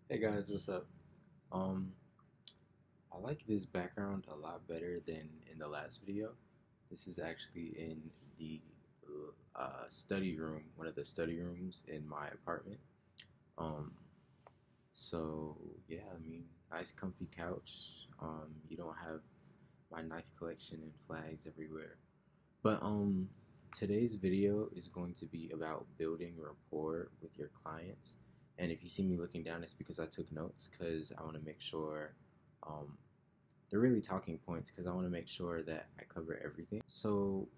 Hey guys, what's up? Um, I like this background a lot better than in the last video. This is actually in the study room, one of the study rooms in my apartment. Um, so yeah, I mean, nice comfy couch. You don't have my knife collection and flags everywhere. But today's video is going to be about building rapport with your clients. And if you see me looking down, it's because I took notes because I want to make sure um, they're really talking points because I want to make sure that I cover everything. So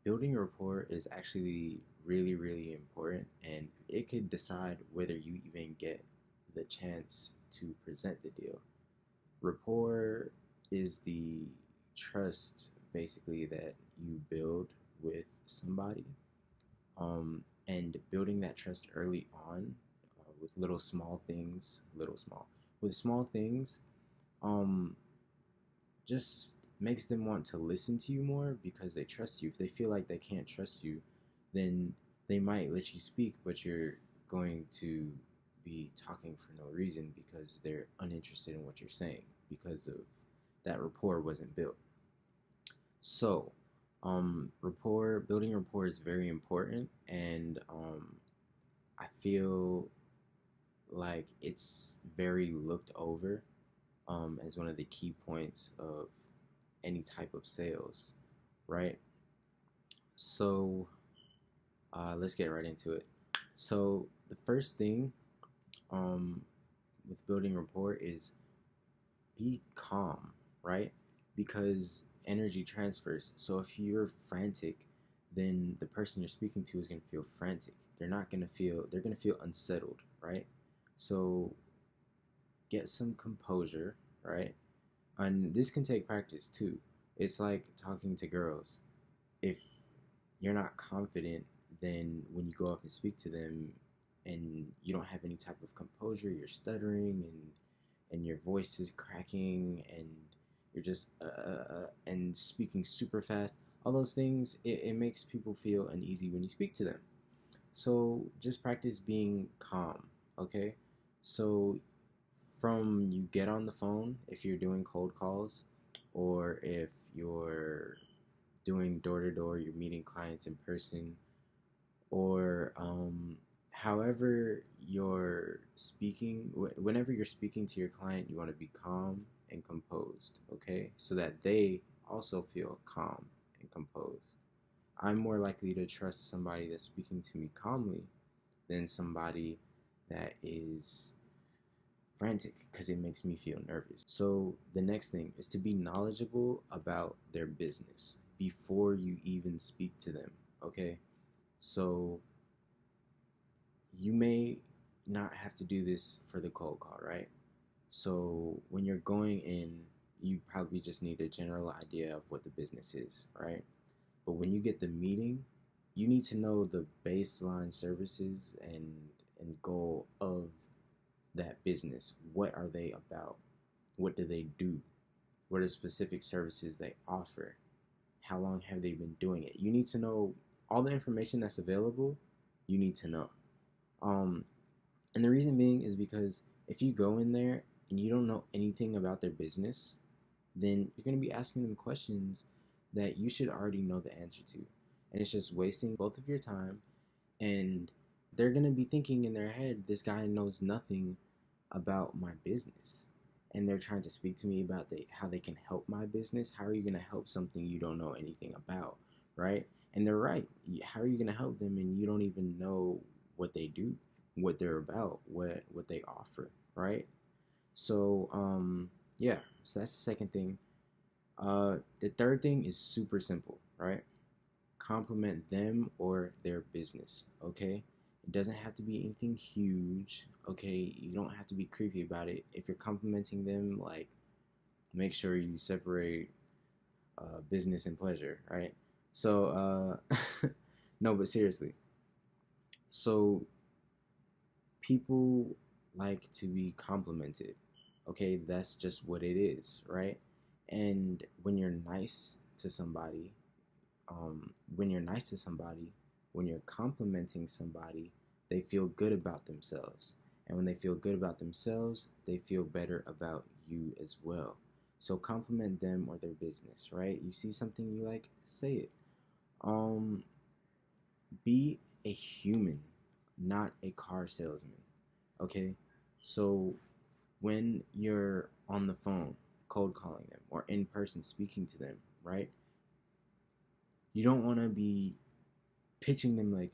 building rapport is actually really, really important, and it could decide whether you even get the chance to present the deal. Rapport is the trust basically that you build with somebody, and building that trust early on with little small things, with small things, um, just makes them want to listen to you more because they trust you. If they feel like they can't trust you, then they might let you speak, but you're going to be talking for no reason because they're uninterested in what you're saying because of that rapport wasn't built. So, building rapport is very important, and I feel like it's very looked over as one of the key points of any type of sales, right? So let's get right into it. So the first thing um, with building rapport is be calm, right? Because energy transfers. So if you're frantic, then the person you're speaking to is going to feel frantic. They're going to feel unsettled, right? So get some composure, right? And this can take practice too. It's like talking to girls. If you're not confident, then when you go up and speak to them and you don't have any type of composure, you're stuttering and your voice is cracking and you're just and speaking super fast. All those things, it makes people feel uneasy when you speak to them. So just practice being calm, okay? So from you get on the phone, if you're doing cold calls or if you're doing door to door, you're meeting clients in person, or however you're speaking, whenever you're speaking to your client, you want to be calm and composed, okay? So that they also feel calm and composed. I'm more likely to trust somebody that's speaking to me calmly than somebody that is frantic because it makes me feel nervous. So the next thing is to be knowledgeable about their business before you even speak to them, okay? So you may not have to do this for the cold call, right? So when you're going in, you probably just need a general idea of what the business is, right? But when you get the meeting, you need to know the baseline services and goal of that business. What are they about? What do they do? What are the specific services they offer? How long have they been doing it? You need to know all the information that's available. You need to know. Um, and the reason being is because if you go in there and you don't know anything about their business, then you're going to be asking them questions that you should already know the answer to. And it's just wasting both of your time. And they're going to be thinking in their head, this guy knows nothing about my business. And they're trying to speak to me about how they can help my business. How are you going to help something you don't know anything about, right? And they're right. How are you going to help them and you don't even know what they do, what they're about, what they offer, right? So yeah. So that's the second thing. The third thing is super simple, right? Compliment them or their business, okay? It doesn't have to be anything huge, okay? You don't have to be creepy about it. If you're complimenting them, like, make sure you separate business and pleasure, right? So, no, but seriously. So, people like to be complimented, okay? That's just what it is, right? And when you're nice to somebody, when you're complimenting somebody, they feel good about themselves. And when they feel good about themselves, they feel better about you as well. So compliment them or their business, right? You see something you like, say it. Um, be a human, not a car salesman. Okay? So when you're on the phone, cold calling them, or in person speaking to them, right? You don't want to be pitching them like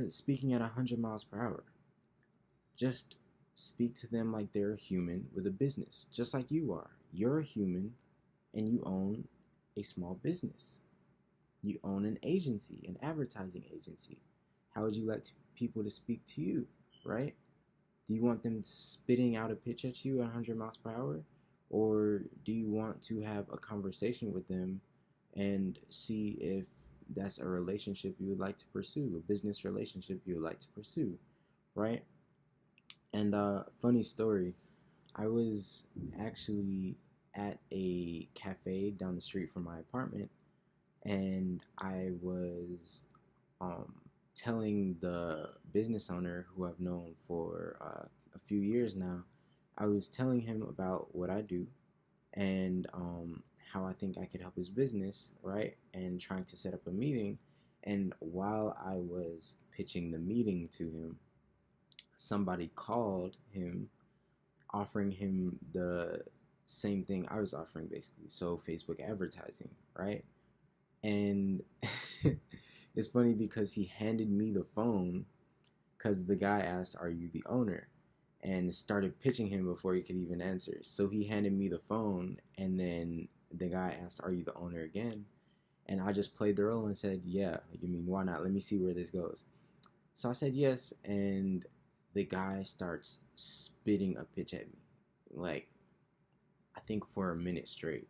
speaking at 100 miles per hour. Just speak to them like they're a human with a business, just like you are. You're a human and you own a small business. You own an agency, an advertising agency. How would you like people to speak to you, right? Do you want them spitting out a pitch at you at 100 miles per hour? Or do you want to have a conversation with them and see if that's a relationship you would like to pursue, a business relationship you would like to pursue, right? And funny story, I was actually at a cafe down the street from my apartment, and I was um, telling the business owner who I've known for a few years now. I was telling him about what I do and how I think I could help his business, right? And trying to set up a meeting. And while I was pitching the meeting to him, somebody called him offering him the same thing I was offering, basically. So, Facebook advertising, right? And it's funny because he handed me the phone because the guy asked, "Are you the owner?" And started pitching him before he could even answer. So he handed me the phone, and then the guy asked, "Are you the owner?" again. And I just played the role and said, "Yeah, you mean, why not? Let me see where this goes." So I said yes, and the guy starts spitting a pitch at me, like, I think for a minute straight.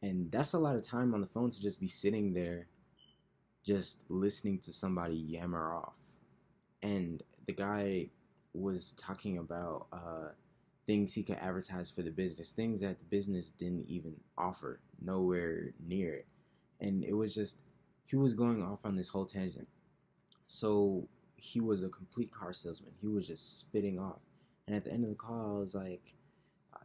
And that's a lot of time on the phone to just be sitting there, just listening to somebody yammer off. And the guy was talking about things he could advertise for the business, things that the business didn't even offer, nowhere near it. And it was just, he was going off on this whole tangent. So he was a complete car salesman. He was just spitting off. And at the end of the call, I was like,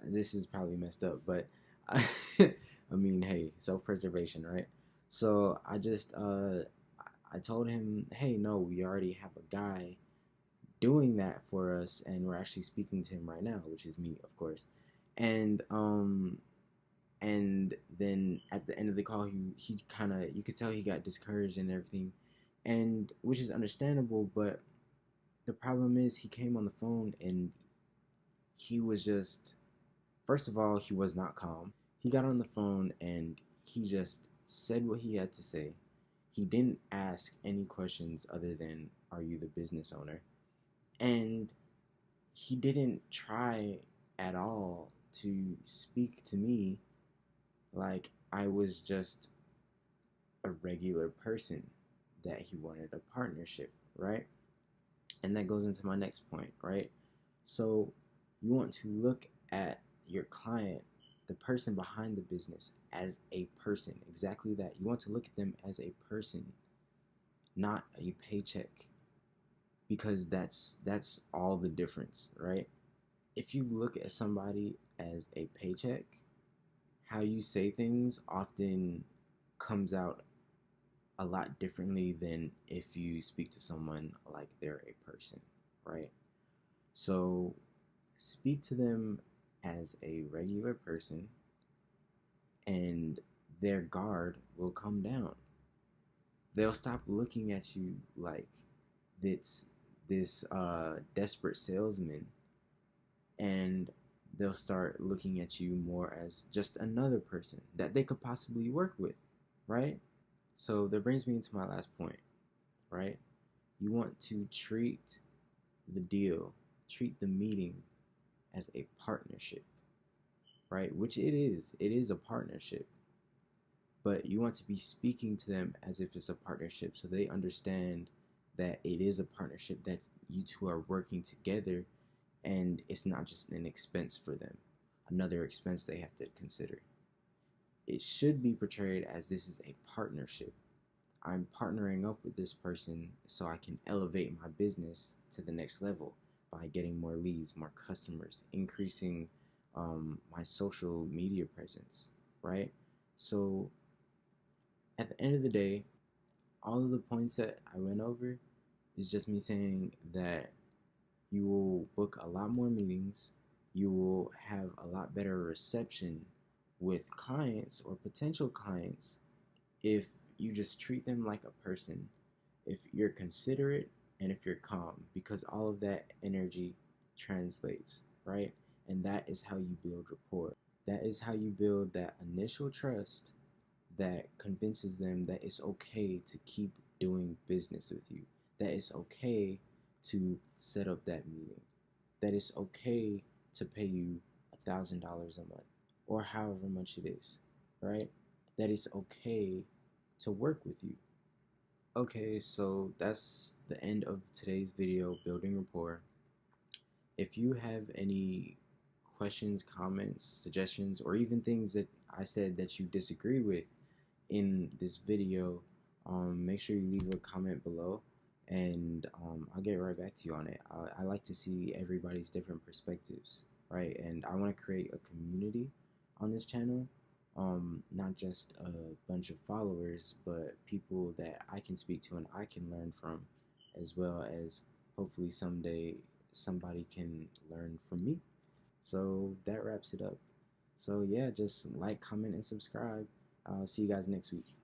this is probably messed up, but I, I mean, hey, self-preservation, right? So I told him, hey, no, we already have a guy doing that for us, and we're actually speaking to him right now, which is me, of course. And and then at the end of the call, he kind of, you could tell he got discouraged and everything, and which is understandable. But the problem is, he came on the phone and he was just, first of all, he was not calm. He got on the phone and he just said what he had to say. He didn't ask any questions other than, "Are you the business owner?" And he didn't try at all to speak to me like I was just a regular person that he wanted a partnership, right? And that goes into my next point, right? So you want to look at your client, the person behind the business, as a person. Exactly that. You want to look at them as a person, not a paycheck, because that's all the difference, right? If you look at somebody as a paycheck, how you say things often comes out a lot differently than if you speak to someone like they're a person, right? So speak to them as a regular person, and their guard will come down. They'll stop looking at you like this desperate salesman, and they'll start looking at you more as just another person that they could possibly work with, right? So that brings me into my last point, right? You want to treat the deal, treat the meeting as a partnership, right? Which it is. It is a partnership. But you want to be speaking to them as if it's a partnership so they understand that it is a partnership, that you two are working together, and it's not just an expense for them, another expense they have to consider. It should be portrayed as this is a partnership. I'm partnering up with this person so I can elevate my business to the next level. by getting more leads, more customers, increasing my social media presence, right? So at the end of the day, all of the points that I went over is just me saying that you will book a lot more meetings, you will have a lot better reception with clients or potential clients if you just treat them like a person, if you're considerate, and if you're calm, because all of that energy translates, right? And that is how you build rapport. That is how you build that initial trust that convinces them that it's okay to keep doing business with you, that it's okay to set up that meeting, that it's okay to pay you $1,000 a month or however much it is, right? That it's okay to work with you. Okay, so that's the end of today's video, building rapport. If you have any questions, comments, suggestions, or even things that I said that you disagree with in this video, make sure you leave a comment below, and I'll get right back to you on it. I like to see everybody's different perspectives, right? And I want to create a community on this channel, not just a bunch of followers, but people that I can speak to and I can learn from, as well as hopefully someday somebody can learn from me. So that wraps it up. So yeah, just like, comment, and subscribe. I'll see you guys next week.